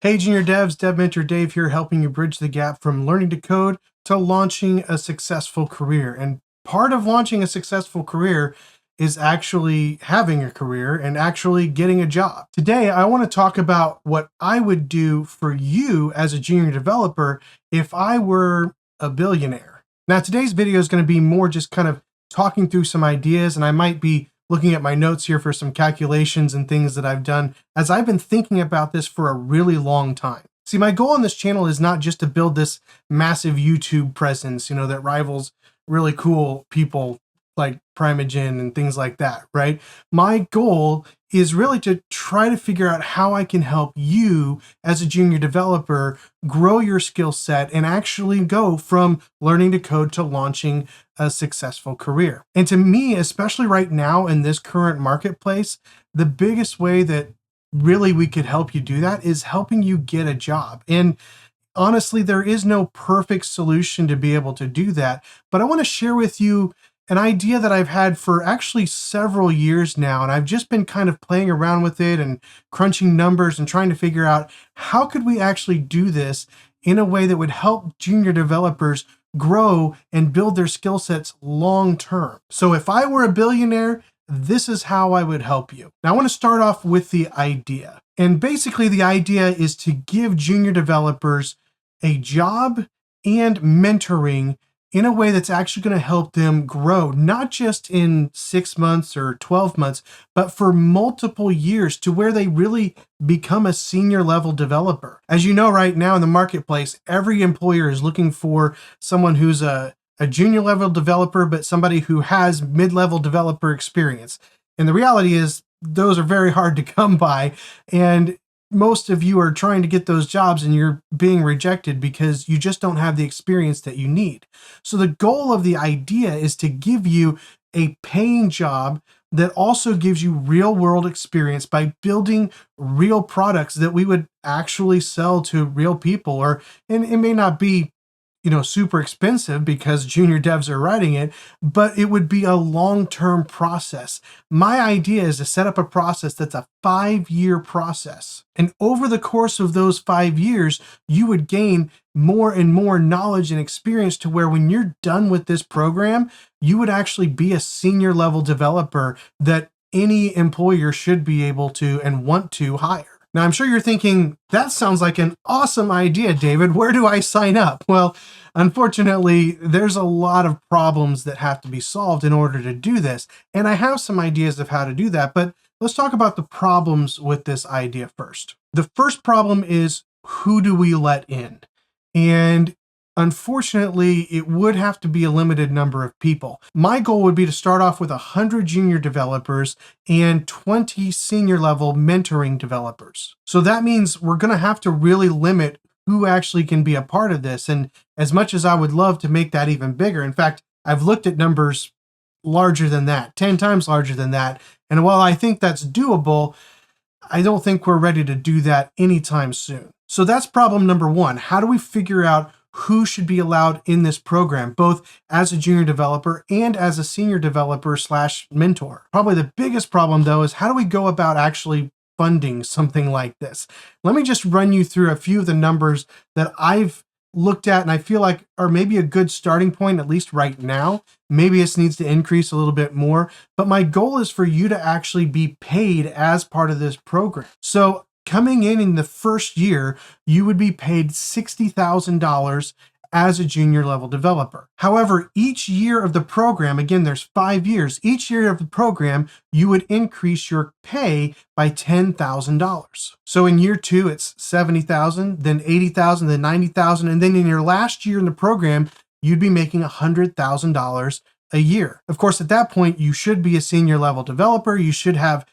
Hey Junior Devs, Dev Mentor Dave here, helping you bridge the gap from learning to code to launching a successful career. And part of launching a successful career is actually having a career and actually getting a job. Today, I want to talk about what I would do for you as a junior developer if I were a billionaire. Now, today's video is going to be more just kind of talking through some ideas, and I might be looking at my notes here for some calculations and things that I've done as I've been thinking about this for a really long time. See, my goal on this channel is not just to build this massive YouTube presence, that rivals really cool people like Primogen and things like that, right? My goal is really to try to figure out how I can help you as a junior developer grow your skill set and actually go from learning to code to launching a successful career. And to me, especially right now in this current marketplace, the biggest way that really we could help you do that is helping you get a job. And honestly, there is no perfect solution to be able to do that, but I want to share with you an idea that I've had for actually several years now, and I've just been kind of playing around with it and crunching numbers and trying to figure out how could we actually do this in a way that would help junior developers grow and build their skill sets long term. So if I were a billionaire, this is how I would help you. Now I want to start off with the idea. And basically the idea is to give junior developers a job and mentoring in a way that's actually going to help them grow, not just in 6 months or 12 months, but for multiple years to where they really become a senior level developer. As you know, right now in the marketplace, every employer is looking for someone who's a junior level developer, but somebody who has mid-level developer experience. And the reality is those are very hard to come by. And most of you are trying to get those jobs and you're being rejected because you just don't have the experience that you need. So the goal of the idea is to give you a paying job that also gives you real world experience by building real products that we would actually sell to real people. And it may not be super expensive because junior devs are writing it, but it would be a long-term process. My idea is to set up a process that's a 5-year process. And over the course of those 5 years, you would gain more and more knowledge and experience to where when you're done with this program, you would actually be a senior level developer that any employer should be able to and want to hire. Now, I'm sure you're thinking, that sounds like an awesome idea, David. Where do I sign up? Well, unfortunately, there's a lot of problems that have to be solved in order to do this. And I have some ideas of how to do that, but let's talk about the problems with this idea first. The first problem is, who do we let in? And unfortunately, it would have to be a limited number of people. My goal would be to start off with 100 junior developers and 20 senior level mentoring developers. So that means we're going to have to really limit who actually can be a part of this. And as much as I would love to make that even bigger, in fact, I've looked at numbers larger than that, 10 times larger than that. And while I think that's doable, I don't think we're ready to do that anytime soon. So that's problem number one. How do we figure out who should be allowed in this program, both as a junior developer and as a senior developer / mentor? Probably the biggest problem though is how do we go about actually funding something like this? Let me just run you through a few of the numbers that I've looked at and I feel like are maybe a good starting point, at least right now. Maybe this needs to increase a little bit more, but my goal is for you to actually be paid as part of this program. So coming in the first year, you would be paid $60,000 as a junior level developer. However, each year of the program, again, there's 5 years, each year of the program, you would increase your pay by $10,000. So in year 2, it's $70,000, then $80,000, then $90,000. And then in your last year in the program, you'd be making $100,000 a year. Of course, at that point, you should be a senior level developer. You should have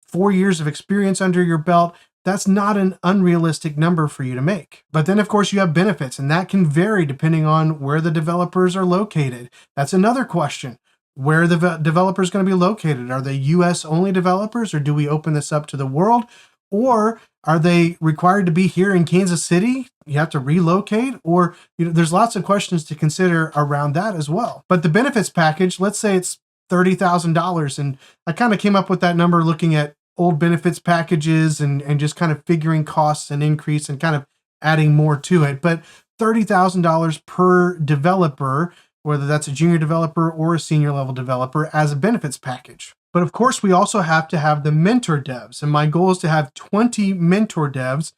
4 years of experience under your belt. That's not an unrealistic number for you to make. But then, of course, you have benefits, and that can vary depending on where the developers are located. That's another question. Where are the developers going to be located? Are they US only developers, or do we open this up to the world? Or are they required to be here in Kansas City? You have to relocate? Or, there's lots of questions to consider around that as well. But the benefits package, let's say it's $30,000. And I kind of came up with that number looking at old benefits packages and just kind of figuring costs and increase and kind of adding more to it. But $30,000 per developer, whether that's a junior developer or a senior level developer, as a benefits package. But of course, we also have to have the mentor devs. And my goal is to have 20 mentor devs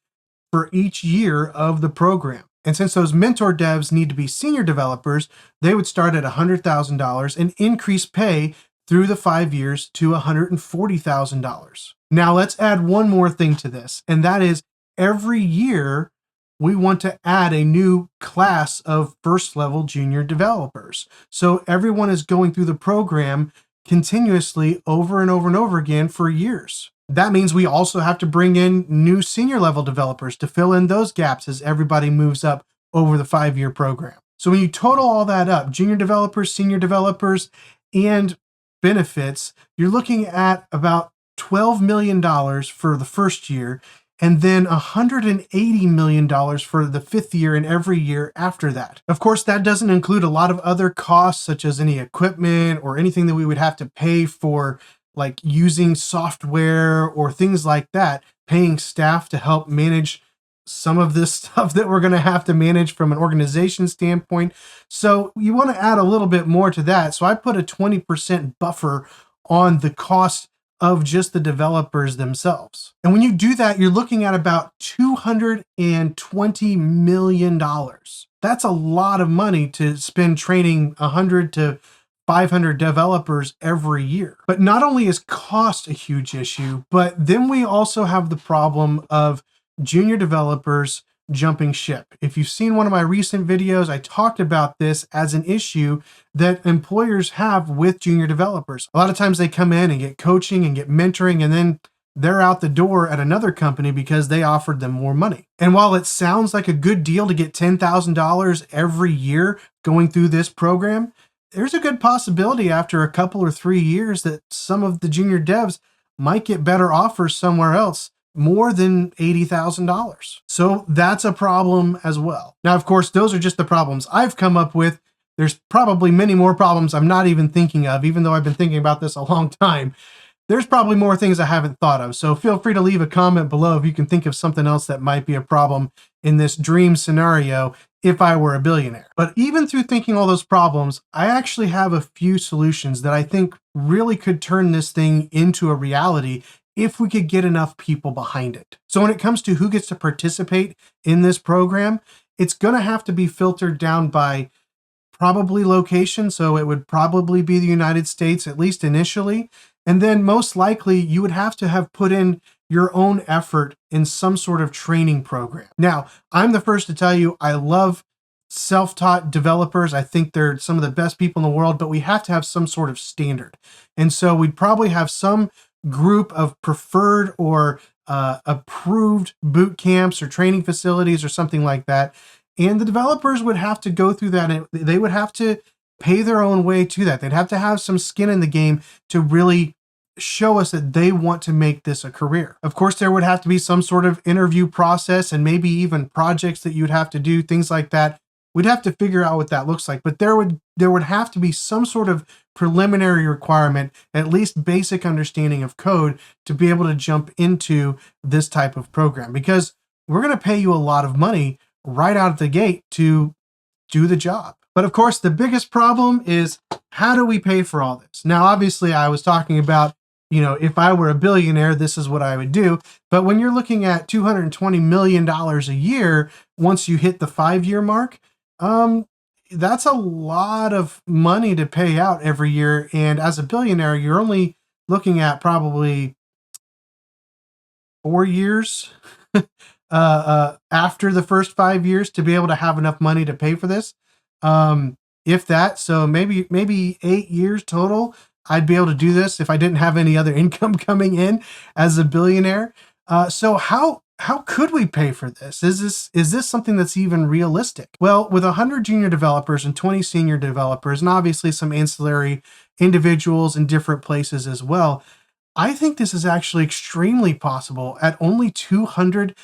for each year of the program. And since those mentor devs need to be senior developers, they would start at $100,000 and increase pay through the 5 years to $140,000. Now let's add one more thing to this, and that is every year we want to add a new class of first level junior developers. So everyone is going through the program continuously over and over and over again for years. That means we also have to bring in new senior level developers to fill in those gaps as everybody moves up over the 5-year program. So when you total all that up, junior developers, senior developers, and benefits, you're looking at about $12 million for the first year, and then $180 million for the 5th year and every year after that. Of course, that doesn't include a lot of other costs, such as any equipment or anything that we would have to pay for, like using software or things like that, paying staff to help manage some of this stuff that we're going to have to manage from an organization standpoint. So you want to add a little bit more to that. So I put a 20% buffer on the cost of just the developers themselves. And when you do that, you're looking at about $220 million. That's a lot of money to spend training 100 to 500 developers every year. But not only is cost a huge issue, but then we also have the problem of junior developers jumping ship. If you've seen one of my recent videos, I talked about this as an issue that employers have with junior developers. A lot of times they come in and get coaching and get mentoring, and then they're out the door at another company because they offered them more money. And while it sounds like a good deal to get $10,000 every year going through this program, there's a good possibility after a couple or 3 years that some of the junior devs might get better offers somewhere else, more than $80,000. So that's a problem as well. Now, of course, those are just the problems I've come up with. There's probably many more problems I'm not even thinking of, even though I've been thinking about this a long time. There's probably more things I haven't thought of. So feel free to leave a comment below if you can think of something else that might be a problem in this dream scenario if I were a billionaire. But even through thinking all those problems, I actually have a few solutions that I think really could turn this thing into a reality if we could get enough people behind it. So when it comes to who gets to participate in this program, it's going to have to be filtered down by probably location. So it would probably be the United States, at least initially. And then most likely you would have to have put in your own effort in some sort of training program. Now, I'm the first to tell you, I love self-taught developers. I think they're some of the best people in the world, but we have to have some sort of standard. And so we'd probably have some group of preferred or approved boot camps or training facilities or something like that. And the developers would have to go through that, and they would have to pay their own way to that. They'd have to have some skin in the game to really show us that they want to make this a career. Of course, there would have to be some sort of interview process and maybe even projects that you'd have to do, things like that. We'd have to figure out what that looks like, but there would have to be some sort of preliminary requirement, at least basic understanding of code, to be able to jump into this type of program, because we're going to pay you a lot of money right out of the gate to do the job. But of course, the biggest problem is, how do we pay for all this? Now, obviously, I was talking about, if I were a billionaire, this is what I would do. But when you're looking at $220 million a year, once you hit the 5-year mark, that's a lot of money to pay out every year. And as a billionaire, you're only looking at probably 4 years after the first 5 years to be able to have enough money to pay for this. If that, so maybe 8 years total, I'd be able to do this if I didn't have any other income coming in as a billionaire. So how could we pay for this? Is this something that's even realistic? Well, with 100 junior developers and 20 senior developers, and obviously some ancillary individuals in different places as well, I think this is actually extremely possible at only $220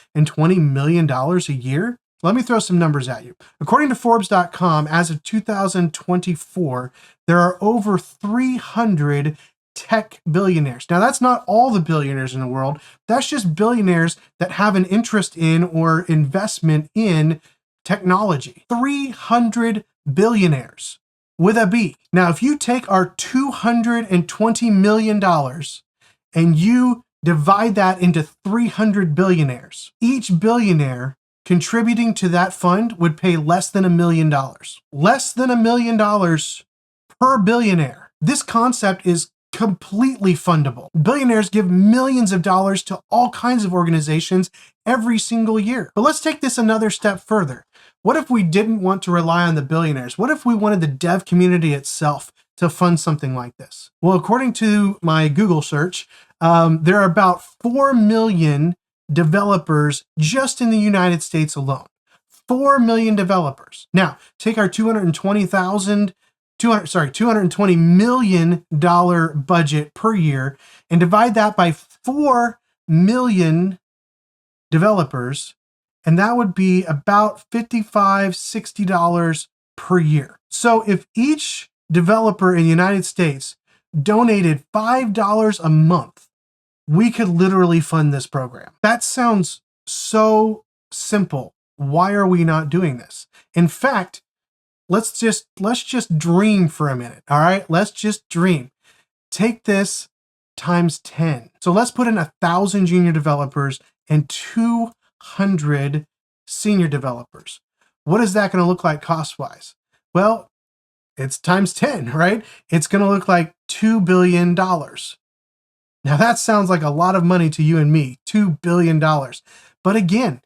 million a year. Let me throw some numbers at you. According to Forbes.com, as of 2024, there are over 300 tech billionaires. Now, that's not all the billionaires in the world. That's just billionaires that have an interest in or investment in technology. 300 billionaires with a B. Now, if you take our $220 million and you divide that into 300 billionaires, each billionaire contributing to that fund would pay less than $1 million. Less than $1 million per billionaire. This concept is completely fundable. Billionaires give millions of dollars to all kinds of organizations every single year. But let's take this another step further. What if we didn't want to rely on the billionaires? What if we wanted the dev community itself to fund something like this? Well, according to my Google search, there are about 4 million developers just in the United States alone. 4 million developers. Now, take our $220 million budget per year and divide that by 4 million developers, and that would be about $55, $60 per year. So if each developer in the United States donated $5 a month, we could literally fund this program. That sounds so simple. Why are we not doing this? In fact, let's just dream for a minute. All right, let's just dream. Take this times 10. So let's put in 1,000 junior developers and 200 senior developers. What is that going to look like cost-wise? Well, it's times 10, right? It's going to look like $2 billion. Now that sounds like a lot of money to you and me, $2 billion. But again,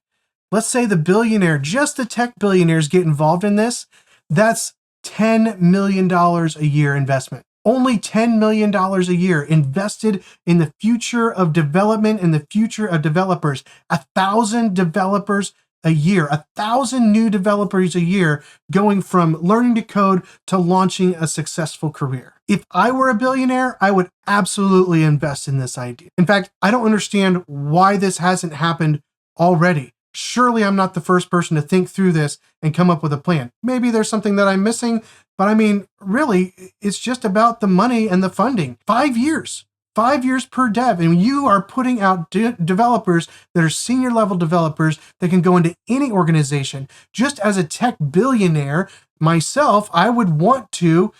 let's say the billionaire, just the tech billionaires get involved in this. That's $10 million a year investment. Only $10 million a year invested in the future of development and the future of developers. 1,000 developers a year, 1,000 new developers a year going from learning to code to launching a successful career. If I were a billionaire, I would absolutely invest in this idea. In fact, I don't understand why this hasn't happened already. Surely I'm not the first person to think through this and come up with a plan. Maybe there's something that I'm missing, but I mean, really, it's just about the money and the funding. 5 years. 5 years per dev, and you are putting out developers that are senior level developers that can go into any organization. Just as a tech billionaire myself, I would want to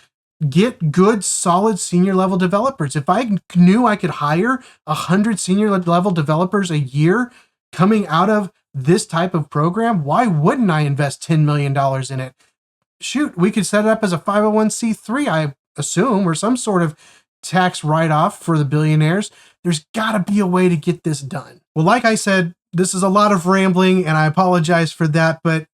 get good, solid senior level developers. If I knew I could hire 100 senior level developers a year coming out of this type of program, why wouldn't I invest $10 million in it? Shoot, we could set it up as a 501c3, I assume, or some sort of tax write-off for the billionaires. There's got to be a way to get this done. Well, like I said, this is a lot of rambling, and I apologize for that, but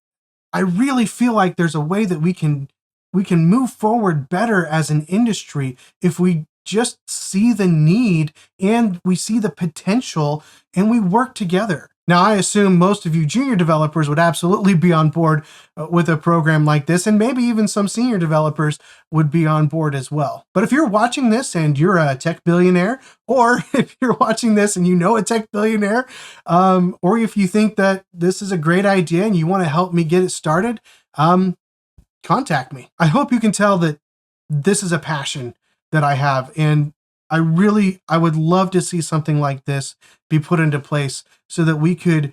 I really feel like there's a way that we can move forward better as an industry if we just see the need and we see the potential and we work together. Now, I assume most of you junior developers would absolutely be on board with a program like this, and maybe even some senior developers would be on board as well. But if you're watching this and you're a tech billionaire, or if you're watching this and you know a tech billionaire, or if you think that this is a great idea and you want to help me get it started, contact me. I hope you can tell that this is a passion that I have, and I would love to see something like this be put into place so that we could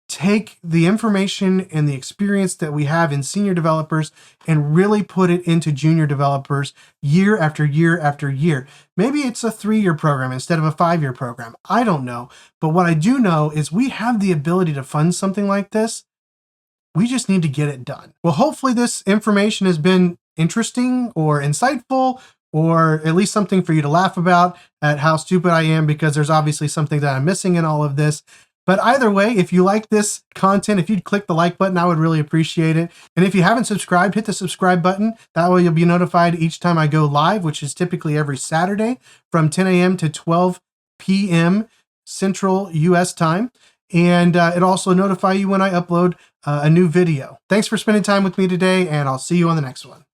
take the information and the experience that we have in senior developers and really put it into junior developers year after year after year. Maybe it's a 3-year program instead of a 5-year program. I don't know. But what I do know is we have the ability to fund something like this. We just need to get it done. Well, hopefully this information has been interesting or insightful, or at least something for you to laugh about at how stupid I am, because there's obviously something that I'm missing in all of this. But either way, if you like this content, if you'd click the like button, I would really appreciate it. And if you haven't subscribed, hit the subscribe button. That way you'll be notified each time I go live, which is typically every Saturday from 10 a.m. to 12 p.m. Central US time. And it'll also notify you when I upload a new video. Thanks for spending time with me today, and I'll see you on the next one.